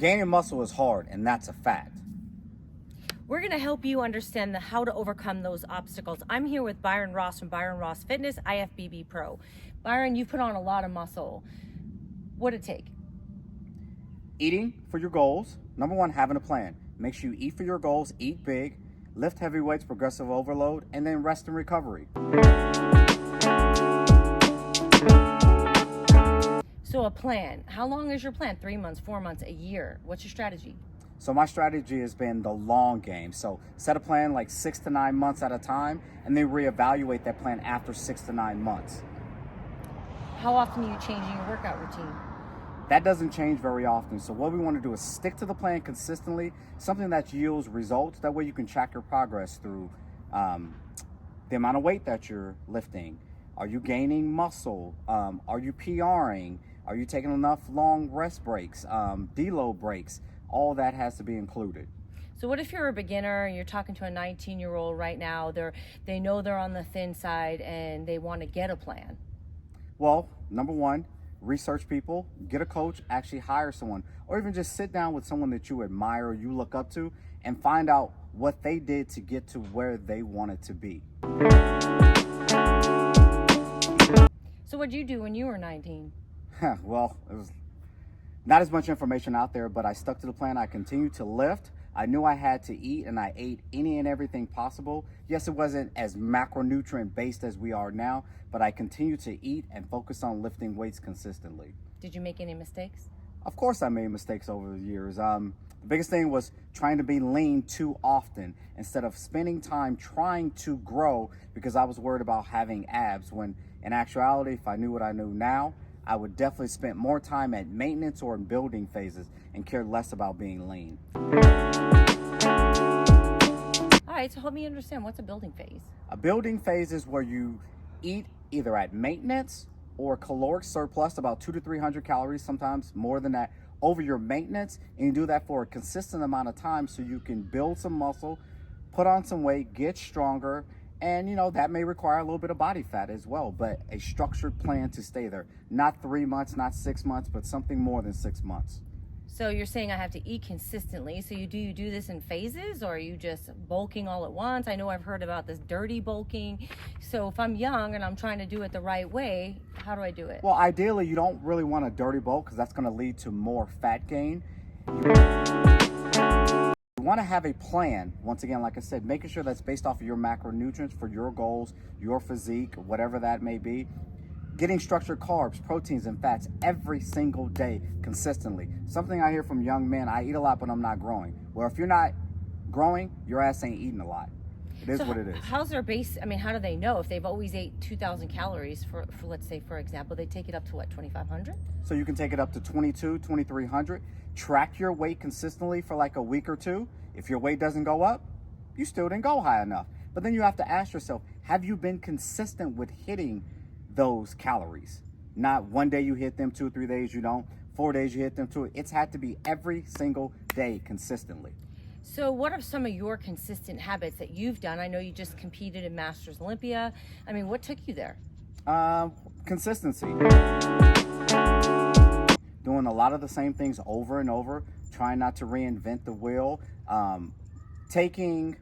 Gaining muscle is hard, and that's a fact. We're going to help you understand how to overcome those obstacles. I'm here with Byron Ross from Byron Ross Fitness, IFBB Pro. Byron, you put on a lot of muscle. What'd it take? Eating for your goals. Number one, having a plan. Make sure you eat for your goals, eat big, lift heavy weights, progressive overload, and then rest and recovery. So a plan. How long is your plan? 3 months, 4 months, a year? What's your strategy? So my strategy has been the long game. So set a plan like 6 to 9 months at a time, and then reevaluate that plan after 6 to 9 months. How often are you changing your workout routine? That doesn't change very often. So what we want to do is stick to the plan consistently, something that yields results. That way you can track your progress through the amount of weight that you're lifting. Are you gaining muscle? Are you PRing? Are you taking enough long rest breaks, deload breaks? All that has to be included. So what if you're a beginner and you're talking to a 19-year-old right now, they know they're on the thin side and they want to get a plan? Well, number one, research people, get a coach, actually hire someone, or even just sit down with someone that you admire or you look up to and find out what they did to get to where they wanted to be. So what'd you do when you were 19? Well, it was not as much information out there, but I stuck to the plan. I continued to lift. I knew I had to eat, and I ate any and everything possible. Yes, it wasn't as macronutrient based as we are now, but I continued to eat and focus on lifting weights consistently. Did you make any mistakes? Of course I made mistakes over the years. The biggest thing was trying to be lean too often instead of spending time trying to grow because I was worried about having abs, when in actuality, if I knew what I knew now, I would definitely spend more time at maintenance or in building phases and care less about being lean. All right, so help me understand, what's a building phase? A building phase is where you eat either at maintenance or caloric surplus, about 200 to 300 calories, sometimes more than that, over your maintenance, and you do that for a consistent amount of time so you can build some muscle, put on some weight, get stronger, and that may require a little bit of body fat as well, but a structured plan to stay there. Not 3 months, not 6 months, but something more than 6 months. So you're saying I have to eat consistently. So you do this in phases, or are you just bulking all at once? I know I've heard about this dirty bulking. So if I'm young and I'm trying to do it the right way, how do I do it? Well, ideally, you don't really want a dirty bulk because that's going to lead to more fat gain. You want to have a plan, once again, like I said, making sure that's based off of your macronutrients for your goals, your physique, whatever that may be. Getting structured carbs, proteins, and fats every single day consistently. Something I hear from young men, I eat a lot, but I'm not growing. Well, if you're not growing, your ass ain't eating a lot. It is what it is. How's their base? I mean, how do they know if they've always ate 2,000 calories for let's say, for example, they take it up to what, 2,500? So you can take it up to 22, 2,300. Track your weight consistently for like a week or two. If your weight doesn't go up, you still didn't go high enough. But then you have to ask yourself, have you been consistent with hitting those calories? Not one day you hit them, 2 or 3 days you don't, 4 days you hit them, 2. It's had to be every single day consistently. So what are some of your consistent habits that you've done? I know you just competed in Masters Olympia. I mean, what took you there? Consistency. Doing a lot of the same things over and over, trying not to reinvent the wheel, taking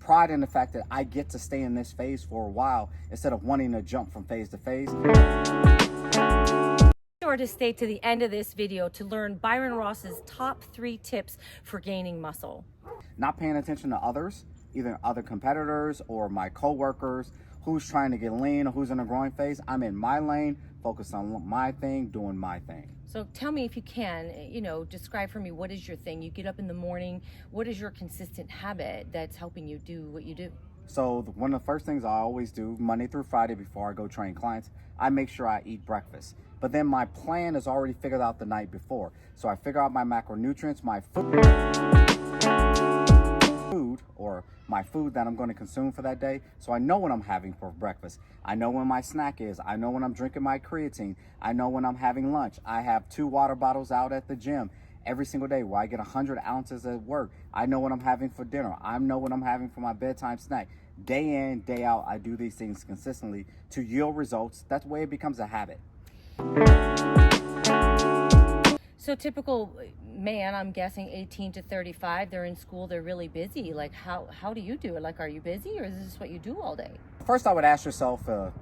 pride in the fact that I get to stay in this phase for a while instead of wanting to jump from phase to phase. Be sure to stay to the end of this video to learn Byron Ross's top 3 tips for gaining muscle. Not paying attention to others, either other competitors or my coworkers, who's trying to get lean or who's in a growing phase. I'm in my lane, focused on my thing, doing my thing. So tell me, if you can, describe for me, what is your thing? You get up in the morning, what is your consistent habit that's helping you do what you do? So one of the first things I always do, Monday through Friday before I go train clients, I make sure I eat breakfast. But then my plan is already figured out the night before. So I figure out my macronutrients, my food, or my food that I'm going to consume for that day. So I know what I'm having for breakfast. I know when my snack is. I know when I'm drinking my creatine. I know when I'm having lunch. I have 2 water bottles out at the gym every single day where I get 100 ounces at work. I know what I'm having for dinner. I know what I'm having for my bedtime snack. Day in, day out, I do these things consistently to yield results. That's the way it becomes a habit. So typical man, I'm guessing 18 to 35, they're in school, they're really busy. Like how do you do it? Like, are you busy or is this what you do all day? First, I would ask yourself, how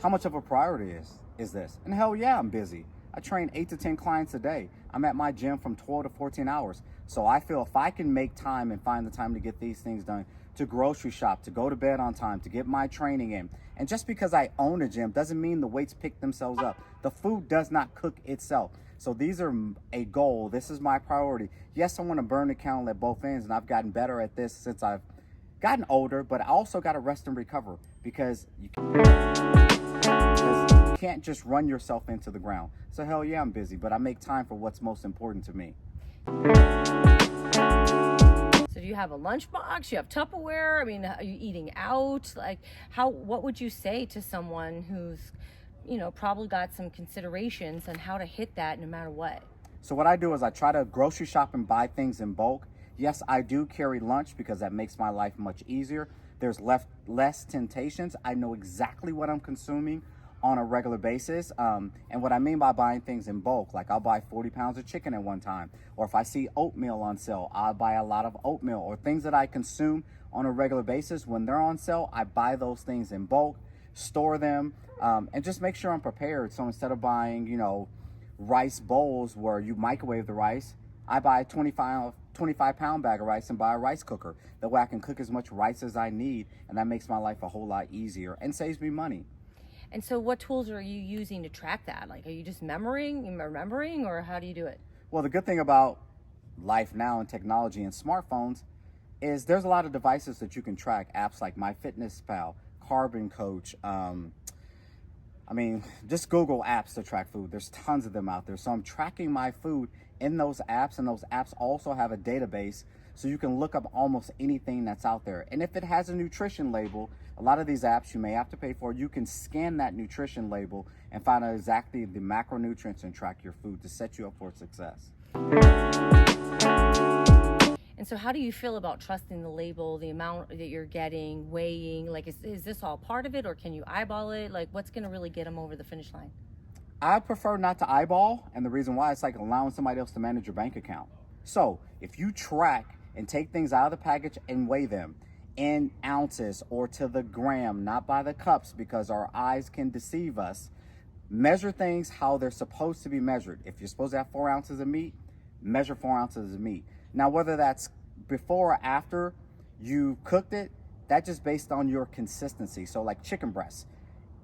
much of a priority is this? And hell yeah, I'm busy. I train 8 to 10 clients a day. I'm at my gym from 12 to 14 hours. So I feel if I can make time and find the time to get these things done, to grocery shop, to go to bed on time, to get my training in. And just because I own a gym doesn't mean the weights pick themselves up. The food does not cook itself. So these are a goal. This is my priority. Yes, I want to burn the candle at both ends, and I've gotten better at this since I've gotten older, but I also got to rest and recover because you can't just run yourself into the ground. So hell yeah, I'm busy, but I make time for what's most important to me. So do you have a lunchbox? You have Tupperware? I mean, are you eating out? Like what would you say to someone who's, probably got some considerations on how to hit that no matter what? So what I do is I try to grocery shop and buy things in bulk. Yes, I do carry lunch because that makes my life much easier. There's less temptations. I know exactly what I'm consuming on a regular basis. And what I mean by buying things in bulk, like I'll buy 40 pounds of chicken at one time. Or if I see oatmeal on sale, I'll buy a lot of oatmeal. Or things that I consume on a regular basis, when they're on sale, I buy those things in bulk, store them, and just make sure I'm prepared. So instead of buying, rice bowls where you microwave the rice, I buy a 25-pound bag of rice and buy a rice cooker. That way I can cook as much rice as I need, and that makes my life a whole lot easier and saves me money. And so what tools are you using to track that? Like, are you just remembering, or how do you do it? Well, the good thing about life now and technology and smartphones is there's a lot of devices that you can track. Apps like MyFitnessPal, Carbon Coach. Just Google apps to track food. There's tons of them out there. So I'm tracking my food in those apps, and those apps also have a database so you can look up almost anything that's out there. And if it has a nutrition label, a lot of these apps you may have to pay for, you can scan that nutrition label and find out exactly the macronutrients and track your food to set you up for success. And so how do you feel about trusting the label, the amount that you're getting, weighing? Like, is this all part of it, or can you eyeball it? Like, what's going to really get them over the finish line? I prefer not to eyeball, and the reason why, it's like allowing somebody else to manage your bank account. So if you track and take things out of the package and weigh them in ounces or to the gram, not by the cups, because our eyes can deceive us, measure things how they're supposed to be measured. If you're supposed to have 4 ounces of meat, measure 4 ounces of meat. Now, whether that's before or after you cooked it, that's just based on your consistency. So like chicken breasts,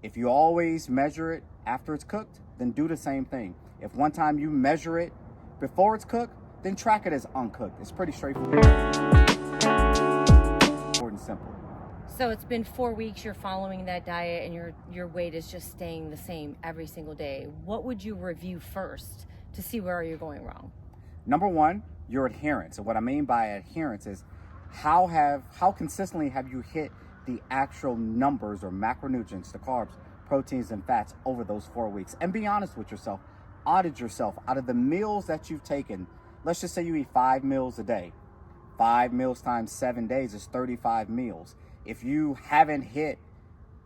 if you always measure it after it's cooked, then do the same thing. If one time you measure it before it's cooked, then track it as uncooked. It's pretty straightforward and simple. So it's been 4 weeks, you're following that diet, and your weight is just staying the same every single day. What would you review first to see where you're going wrong? Number one, your adherence. And what I mean by adherence is how consistently have you hit the actual numbers or macronutrients, the carbs, proteins, and fats over those 4 weeks. And be honest with yourself. Audit yourself. Out of the meals that you've taken, let's just say you eat 5 meals a day. 5 meals times 7 days is 35 meals. If you haven't hit,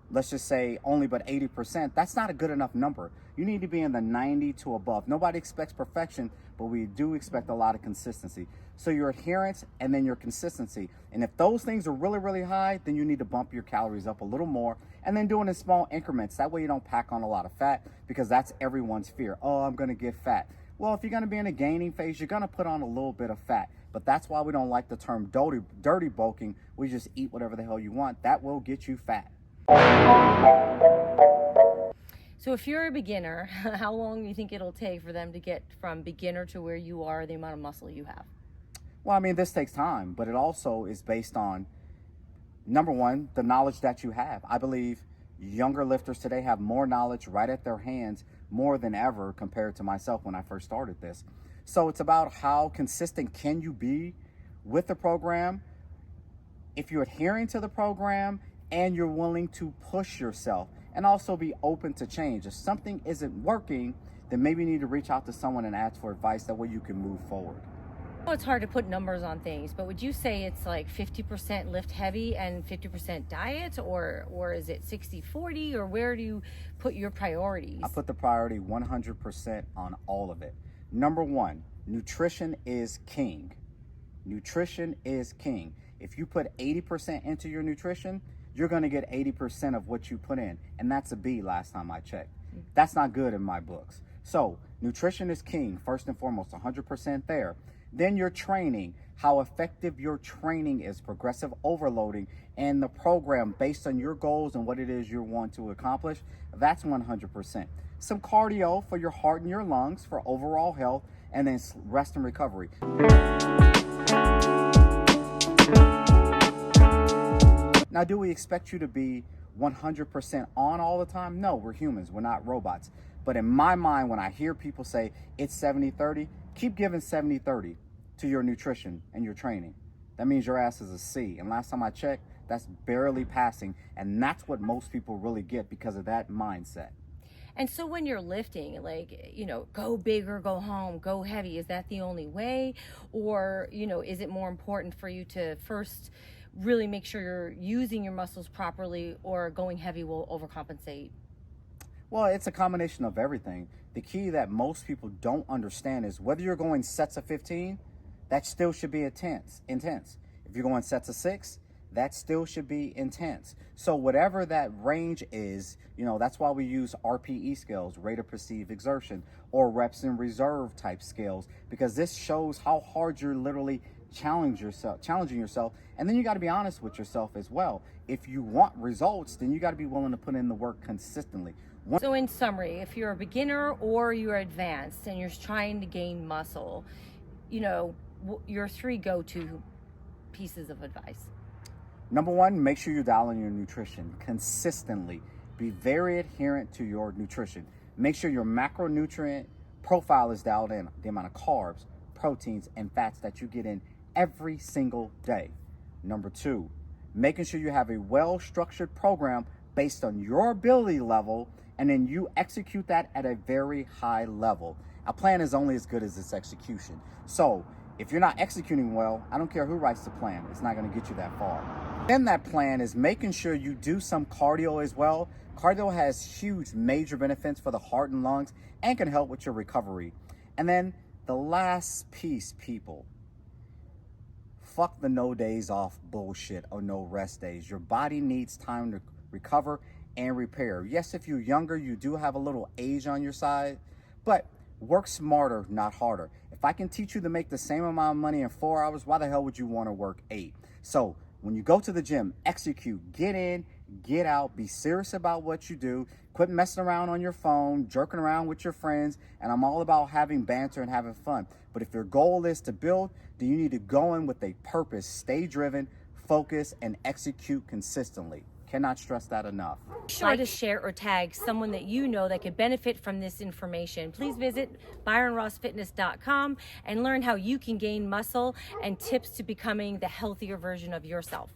let's just say only but 80%, that's not a good enough number. You need to be in the 90 to above. Nobody expects perfection, but we do expect a lot of consistency. So your adherence and then your consistency. And if those things are really, really high, then you need to bump your calories up a little more and then do it in small increments. That way you don't pack on a lot of fat, because that's everyone's fear. Oh, I'm going to get fat. Well, if you're going to be in a gaining phase, you're going to put on a little bit of fat. But that's why we don't like the term dirty bulking. We just eat whatever the hell you want. That will get you fat. So if you're a beginner, how long do you think it'll take for them to get from beginner to where you are, the amount of muscle you have? Well, this takes time, but it also is based on, number one, the knowledge that you have. I believe younger lifters today have more knowledge right at their hands more than ever compared to myself when I first started this. So it's about how consistent can you be with the program, if you're adhering to the program, and you're willing to push yourself and also be open to change. If something isn't working, then maybe you need to reach out to someone and ask for advice. That way you can move forward. Well, it's hard to put numbers on things, but would you say it's like 50% lift heavy and 50% diet, or is it 60-40, or where do you put your priorities? I put the priority 100% on all of it. Number one, nutrition is king. Nutrition is king. If you put 80% into your nutrition, you're going to get 80% of what you put in. And that's a B last time I checked. That's not good in my books. So nutrition is king, first and foremost, 100% there. Then your training, how effective your training is, progressive overloading, and the program based on your goals and what it is you want to accomplish, that's 100%. Some cardio for your heart and your lungs for overall health, and then rest and recovery. Now, do we expect you to be 100% on all the time? No, we're humans, we're not robots. But in my mind, when I hear people say it's 70-30, keep giving 70-30 to your nutrition and your training. That means your ass is a C. And last time I checked, that's barely passing. And that's what most people really get because of that mindset. And so when you're lifting, like, go big or go home, go heavy, is that the only way? Or, is it more important for you to first really make sure you're using your muscles properly, or going heavy will overcompensate? Well, it's a combination of everything. The key that most people don't understand is whether you're going sets of 15, that still should be intense. If you're going sets of 6, that still should be intense. So whatever that range is, that's why we use RPE scales, rate of perceived exertion, or reps in reserve type scales, because this shows how hard you're literally challenging yourself. And then you got to be honest with yourself as well. If you want results, then you got to be willing to put in the work consistently. So in summary, if you're a beginner or you're advanced and you're trying to gain muscle, your 3 go-to pieces of advice. Number one, make sure you dial in your nutrition consistently. Be very adherent to your nutrition. Make sure your macronutrient profile is dialed in, the amount of carbs, proteins, and fats that you get in every single day. Number 2, making sure you have a well-structured program based on your ability level, and then you execute that at a very high level. A plan is only as good as its execution. So if you're not executing well, I don't care who writes the plan, it's not going to get you that far. Then that plan is making sure you do some cardio as well. Cardio has huge major benefits for the heart and lungs and can help with your recovery. And then the last piece, people, fuck the no days off bullshit or no rest days. Your body needs time to recover and repair. Yes, if you're younger, you do have a little age on your side, but work smarter, not harder. If I can teach you to make the same amount of money in 4 hours, why the hell would you want to work 8? So when you go to the gym, execute, get in, get out, be serious about what you do, quit messing around on your phone, jerking around with your friends, and I'm all about having banter and having fun. But if your goal is to build, then you need to go in with a purpose, stay driven, focus, and execute consistently. Cannot stress that enough. Be sure to share or tag someone that you know that could benefit from this information. Please visit ByronRossFitness.com and learn how you can gain muscle and tips to becoming the healthier version of yourself.